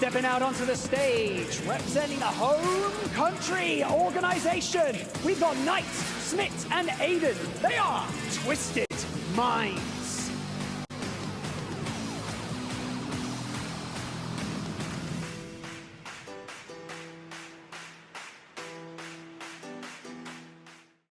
Stepping out onto the stage, representing the home country organization, we've got Knight, zSmit, and Aiden. They are Twisted Minds.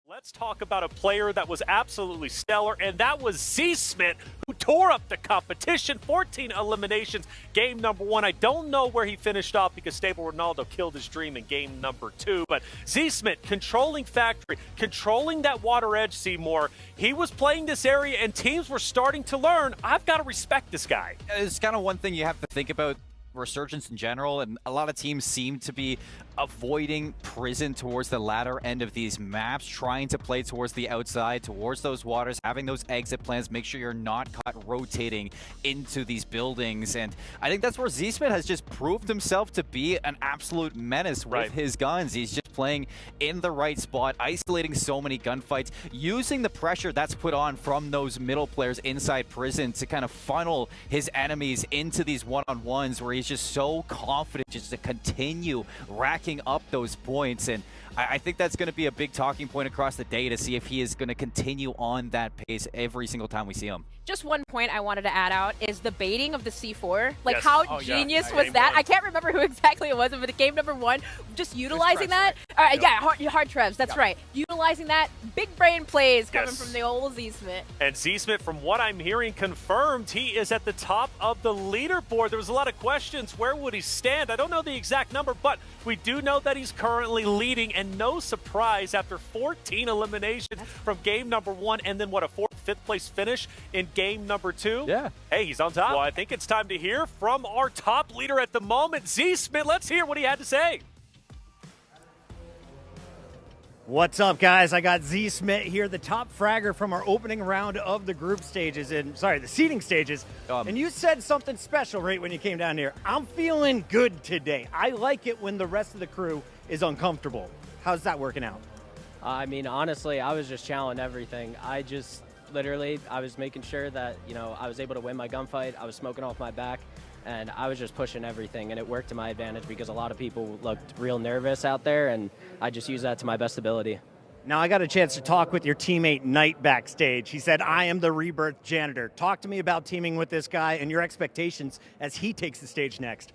Let's talk about a player that was absolutely stellar, and that was zSmit, who tore up the competition. 14 eliminations, game number 1. I don't know where he finished off because Stable Ronaldo killed his dream in game number 2, but zSmit controlling Factory, controlling that water edge, Seymour. He was playing this area, and teams were starting to learn, I've got to respect this guy. It's kind of one thing you have to think about Resurgence in general, and a lot of teams seem to be avoiding prison towards the latter end of these maps, trying to play towards the outside, towards those waters, having those exit plans, make sure you're not caught rotating into these buildings. And I think that's where zSmit has just proved himself to be an absolute menace with his guns. He's just playing in the right spot, isolating so many gunfights, using the pressure that's put on from those middle players inside prison to kind of funnel his enemies into these one-on-ones where he's just so confident just to continue racking up those points. And I think that's going to be a big talking point across the day to see if he is going to continue on that pace every single time we see him. Just one point I wanted to add out is the baiting of the C4. Like, how genius was that? I can't remember who exactly it was, but the game number 1, just utilizing that. Right? Yeah, hard Trevs, that's right. Utilizing that, big brain plays coming from the old zSmit. And zSmit, from what I'm hearing, confirmed he is at the top of the leaderboard. There was a lot of questions. Where would he stand? I don't know the exact number, but we do know that he's currently leading, and no surprise after 14 eliminations from game number 1, and then what, a 4th, 5th place finish in game number 2? Yeah. Hey, he's on top. Well, I think it's time to hear from our top leader at the moment, zSmit. Let's hear what he had to say. What's up, guys? I got zSmit here, the top fragger from our opening round of the group stages, the seeding stages. And you said something special right when you came down here. I'm feeling good today. I like it when the rest of the crew is uncomfortable. How's that working out? I mean, honestly, I was just challenging everything. I was making sure that, I was able to win my gunfight. I was smoking off my back, and I was just pushing everything, and it worked to my advantage because a lot of people looked real nervous out there, and I just used that to my best ability. Now, I got a chance to talk with your teammate Knight backstage. He said, I am the rebirth janitor. Talk to me about teaming with this guy and your expectations as he takes the stage next.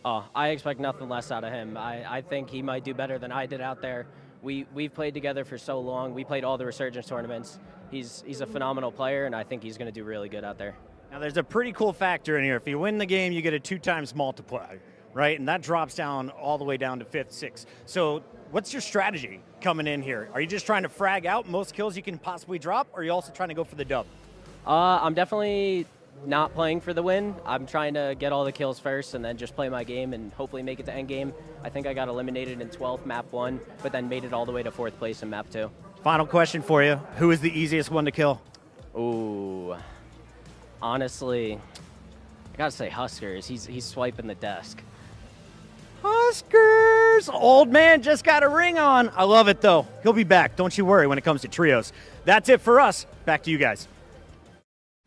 Oh, I expect nothing less out of him. I think he might do better than I did out there. We've played together for so long. We played all the Resurgence tournaments. He's a phenomenal player, and I think he's going to do really good out there. Now, there's a pretty cool factor in here. If you win the game, you get a 2x multiplier, right? And that drops down all the way down to 5th, 6th. So what's your strategy coming in here? Are you just trying to frag out most kills you can possibly drop, or are you also trying to go for the dub? I'm definitely not playing for the win. I'm trying to get all the kills first and then just play my game and hopefully make it to end game. I think I got eliminated in 12th, map 1, but then made it all the way to 4th place in map 2. Final question for you. Who is the easiest one to kill? Ooh. Honestly, I gotta say Huskers. He's swiping the desk. Huskers! Old man just got a ring on. I love it, though. He'll be back. Don't you worry when it comes to trios. That's it for us. Back to you guys.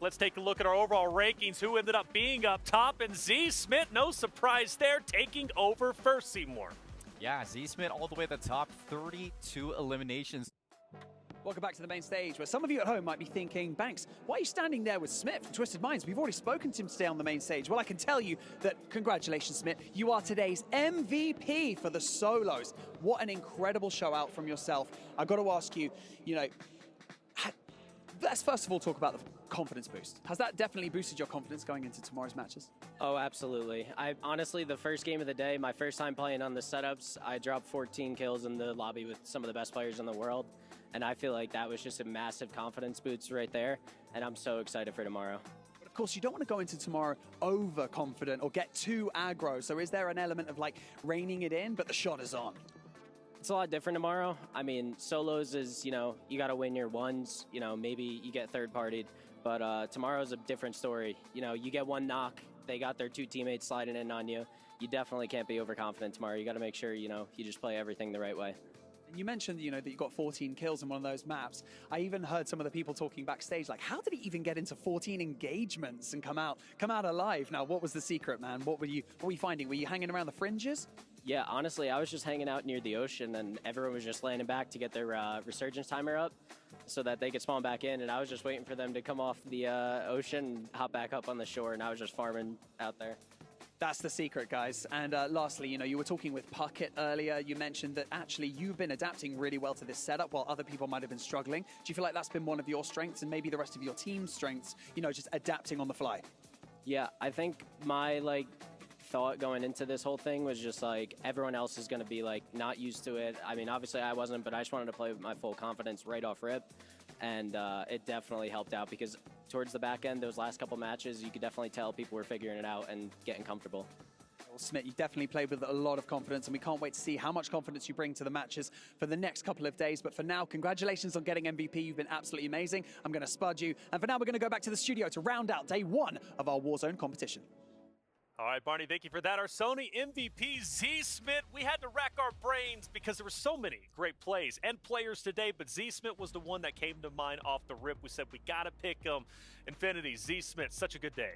Let's take a look at our overall rankings. Who ended up being up top? And zSmit, no surprise there, taking over first, Seymour. Yeah, zSmit all the way at the top, 32 eliminations. Welcome back to the main stage, where some of you at home might be thinking, Banks, why are you standing there with Smith from Twisted Minds? We've already spoken to him today on the main stage. Well, I can tell you that, congratulations, Smith, you are today's MVP for the solos. What an incredible show out from yourself. I've got to ask you, let's first of all talk about the confidence boost. Has that definitely boosted your confidence going into tomorrow's matches? Oh, absolutely. Honestly, the first game of the day, my first time playing on the setups, I dropped 14 kills in the lobby with some of the best players in the world. And I feel like that was just a massive confidence boost right there. And I'm so excited for tomorrow. But of course, you don't want to go into tomorrow overconfident or get too aggro. So is there an element of reining it in, but the shot is on? It's a lot different tomorrow. I mean, solos is, you got to win your ones. Maybe you get third-partied. But tomorrow's a different story. You get one knock. They got their 2 teammates sliding in on you. You definitely can't be overconfident tomorrow. You got to make sure, you just play everything the right way. You mentioned, that you got 14 kills in one of those maps. I even heard some of the people talking backstage, like, how did he even get into 14 engagements and come out alive? Now, what was the secret, man? What were you finding? Were you hanging around the fringes? Yeah, honestly, I was just hanging out near the ocean, and everyone was just landing back to get their resurgence timer up so that they could spawn back in, and I was just waiting for them to come off the ocean and hop back up on the shore, and I was just farming out there. That's the secret, guys. And lastly, you were talking with Puckett earlier. You mentioned that actually you've been adapting really well to this setup while other people might have been struggling. Do you feel like that's been one of your strengths and maybe the rest of your team's strengths, just adapting on the fly? Yeah, I think my, thought going into this whole thing was just everyone else is going to be not used to it. I mean, obviously I wasn't, but I just wanted to play with my full confidence right off rip, and it definitely helped out because towards the back end, those last couple matches, you could definitely tell people were figuring it out and getting comfortable. Well, Smit, you definitely played with a lot of confidence, and we can't wait to see how much confidence you bring to the matches for the next couple of days. But for now, congratulations on getting MVP. You've been absolutely amazing. I'm going to spud you. And for now, we're going to go back to the studio to round out day 1 of our Warzone competition. All right, Barney, thank you for that. Our Sony MVP, zSmit. We had to rack our brains because there were so many great plays and players today, but zSmit was the one that came to mind off the rip. We said we got to pick him. Infinity, zSmit, such a good day.